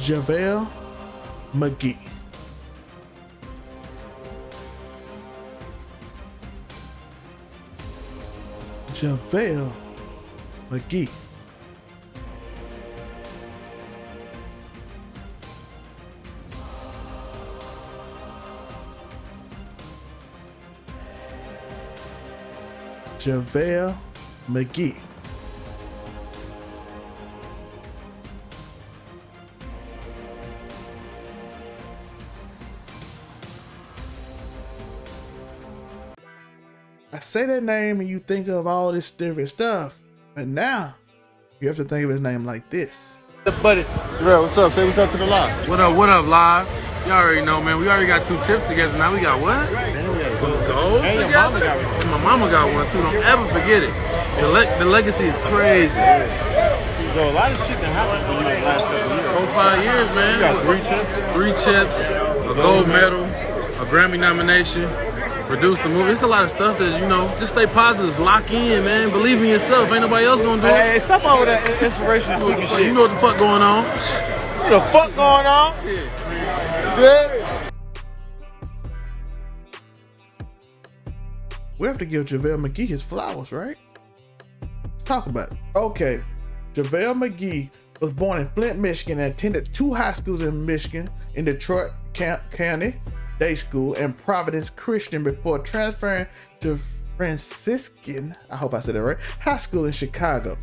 Javale Mcgee. Javale Mcgee. Javale Mcgee. I say that name and you think of all this different stuff, but now you have to think of his name like this. Buddy, Durant, what's up? Say what's up to the live. What up, live? You already know, man. We already got 2 chips together. Now we got what? Some gold And your together? mama got one. And my mama got one, too. Don't ever forget it. The legacy is crazy. So a lot of shit that happened for you in the last couple of years. 4 or 5 years, man. You got 3 chips? 3 chips, a gold medal, a Grammy nomination, produced the movie. It's a lot of stuff that, you know, just stay positive, lock in, man. Believe in yourself. Ain't nobody else gonna do it. Hey, stop over that inspirational speaking shit. You know what the fuck going on. What the fuck going on? Shit. Good? We have to give Javale Mcgee his flowers, right? Let's talk about it. Okay, Javale Mcgee was born in Flint, Michigan, and attended 2 high schools in Michigan, in Detroit County Day School and Providence Christian, before transferring to Franciscan, I hope I said that right, high school in Chicago.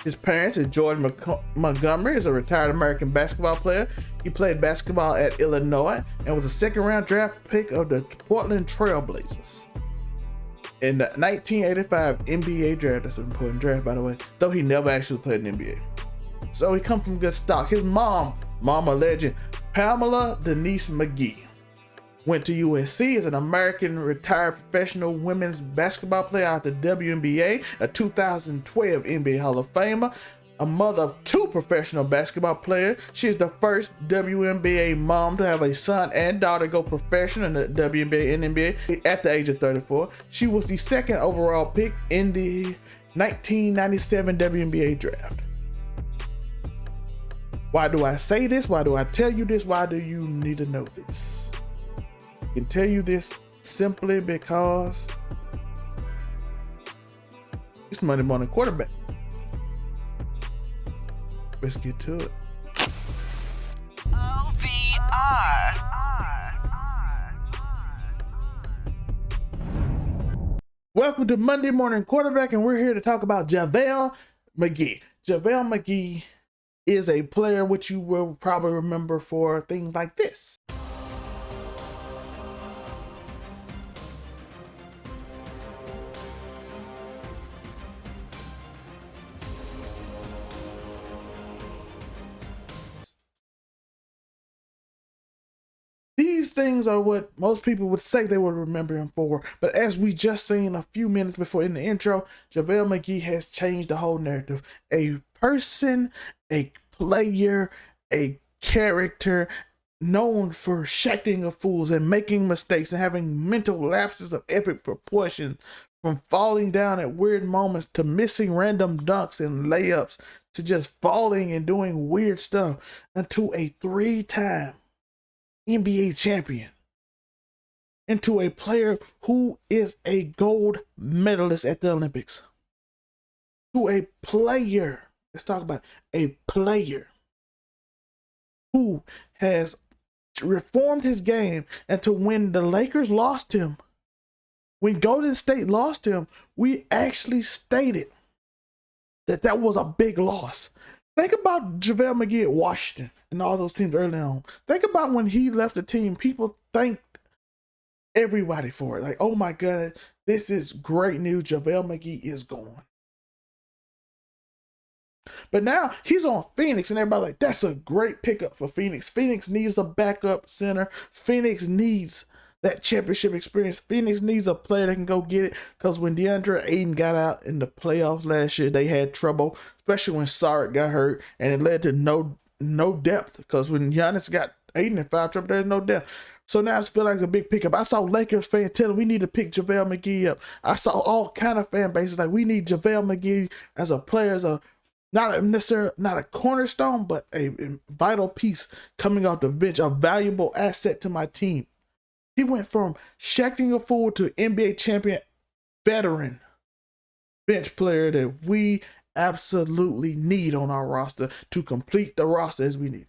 His parents are George Montgomery, is a retired American basketball player. He played basketball at Illinois and was a 2nd-round draft pick of the Portland Trail Blazers. In the 1985 NBA draft, that's an important draft, by the way, though he never actually played in the NBA. So he comes from good stock. His mama legend, Pamela Denise Mcgee, went to USC as an American retired professional women's basketball player out the WNBA, a 2012 NBA Hall of Famer, a mother of 2 professional basketball players. She is the first WNBA mom to have a son and daughter go professional in the WNBA and NBA at the age of 34. She was the 2nd overall pick in the 1997 WNBA draft. Why do I say this? Why do I tell you this? Why do you need to know this? I can tell you this simply because it's Monday Morning Quarterback. Let's get to it. OVR. Welcome to Monday Morning Quarterback, and we're here to talk about Javale Mcgee. Javale Mcgee is a player which you will probably remember for things like this. These things are what most people would say they would remember him for, but as we just seen a few minutes before in the intro, Javale Mcgee has changed the whole narrative. A person, a player, a character known for Shaqtin of fools and making mistakes and having mental lapses of epic proportions, from falling down at weird moments to missing random dunks and layups to just falling and doing weird stuff, into a 3-time NBA champion, into a player who is a gold medalist at the Olympics, to a player, let's talk about a player who has reformed his game, and to when the Lakers lost him, when Golden State lost him, we actually stated that that was a big loss. Think about Javale Mcgee at Washington and all those teams early on. Think about when he left the team, people thanked everybody for it. Like, oh my God, this is great news. Javale Mcgee is gone. But now he's on Phoenix, and everybody like, that's a great pickup for Phoenix. Phoenix needs a backup center. Phoenix needs that championship experience. Phoenix needs a player that can go get it, because when DeAndre Ayton got out in the playoffs last year, they had trouble, especially when Sark got hurt, and it led to no depth, because when Giannis got Ayton in foul trouble, there's no depth. So now I feel like it's a big pickup. I saw Lakers fans telling we need to pick Javale Mcgee up. I saw all kind of fan bases like, we need Javale Mcgee as a player, as a Not necessarily not a cornerstone, but a vital piece coming off the bench, a valuable asset to my team. He went from Shaqtin to NBA champion veteran bench player that we absolutely need on our roster to complete the roster as we need.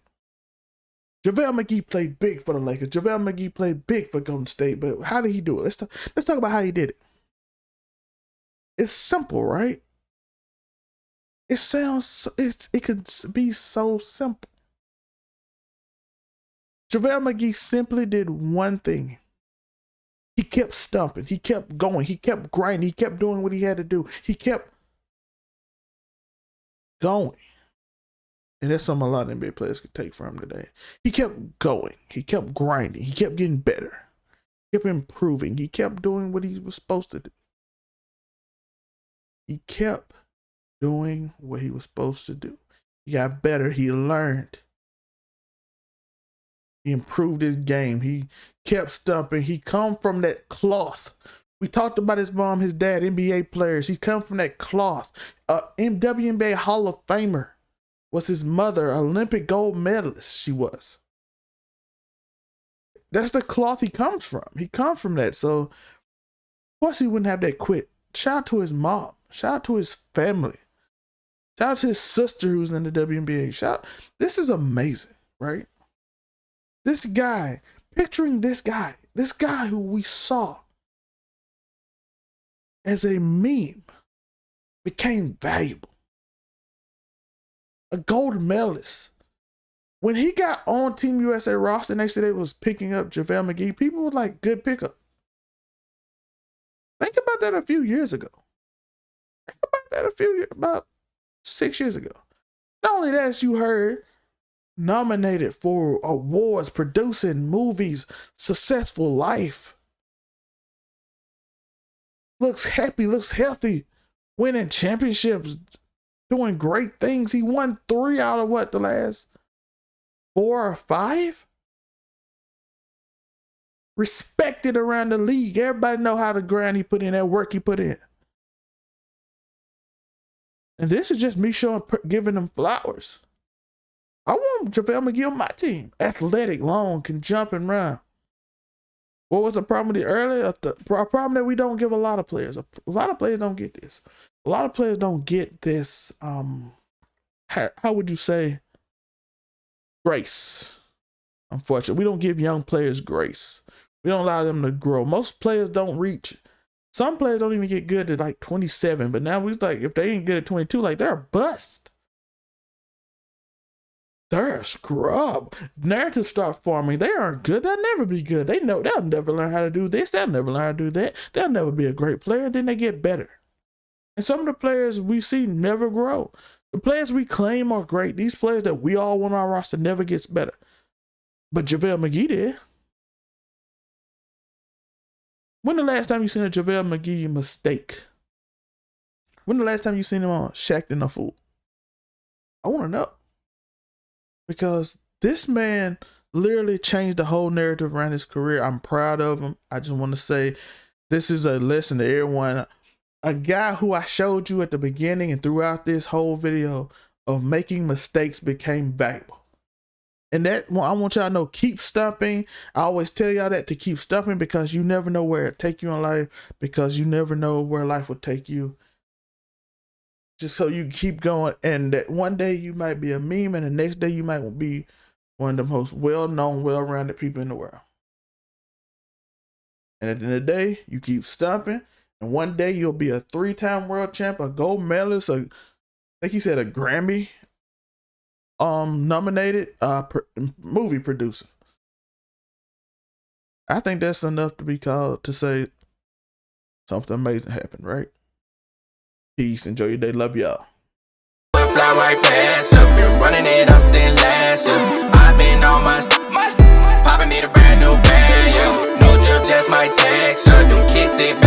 Javale Mcgee played big for the Lakers. Javale Mcgee played big for Golden State, but how did he do it? Let's talk about how he did it. It's simple, right? It could be so simple. Javale Mcgee simply did one thing. He kept stumping. He kept going. He kept grinding. He kept doing what he had to do. He kept going. And that's something a lot of NBA players could take from him today. He kept going. He kept grinding. He kept getting better. He kept improving. He kept doing what he was supposed to do. He kept doing what he was supposed to do. He got better. He learned. He improved his game. He kept stumping. He come from that cloth. We talked about his mom, his dad, NBA players. He come from that cloth. WNBA Hall of Famer was his mother, Olympic gold medalist she was. That's the cloth he comes from. He comes from that. So, of course, he wouldn't have that quit. Shout out to his mom. Shout out to his family. Shout out to his sister who's in the WNBA. This is amazing, right? This guy, picturing this guy who we saw as a meme became valuable. A gold medalist. When he got on Team USA roster and they said it was picking up JaVale McGee, people were like, good pickup. Think about that a few years ago. Think about that about 6 years ago. Not only that, as you heard, nominated for awards, producing movies, successful life. Looks happy, looks healthy, winning championships, doing great things. He won 3 out of the last 4 or 5? Respected around the league. Everybody know how the grind he put in, that work he put in. And this is just me giving him flowers. I want JaVale McGee on my team. Athletic, long, can jump and run. What was the problem with it earlier? The problem that we don't give a lot of players. A lot of players don't get this. A lot of players don't get this, how would you say, grace. Unfortunately, we don't give young players grace. We don't allow them to grow. Most players don't reach. Some players don't even get good at like 27. But now we're like, if they ain't good at 22, like they're a bust. They're a scrub. Narratives start forming. They aren't good. They'll never be good. They know they'll never learn how to do this. They'll never learn how to do that. They'll never be a great player. Then they get better. And some of the players we see never grow. The players we claim are great, these players that we all want on our roster, never gets better. But JaVale McGee did. When the last time you seen a JaVale McGee mistake? When the last time you seen him on Shaqtin a fool? I want to know. Because this man literally changed the whole narrative around his career. I'm proud of him. I just want to say this is a lesson to everyone. A guy who I showed you at the beginning and throughout this whole video of making mistakes became valuable. And that, I want y'all to know, keep stumping. I always tell y'all that, to keep stumping, because you never know where it take you in life, because you never know where life will take you. Just so you keep going, and that one day you might be a meme, and the next day you might be one of the most well-known, well-rounded people in the world. And at the end of the day, you keep stumping, and one day you'll be a 3-time world champ, a gold medalist, I think he said a Grammy nominated movie producer. I think that's enough to be called to say something amazing happened, right? Peace. Enjoy your day. Love y'all. Fly right past you, been running it up since last year. I've been on my popping me the brand new band, yeah. No drip, just my texture. Them kids sit back.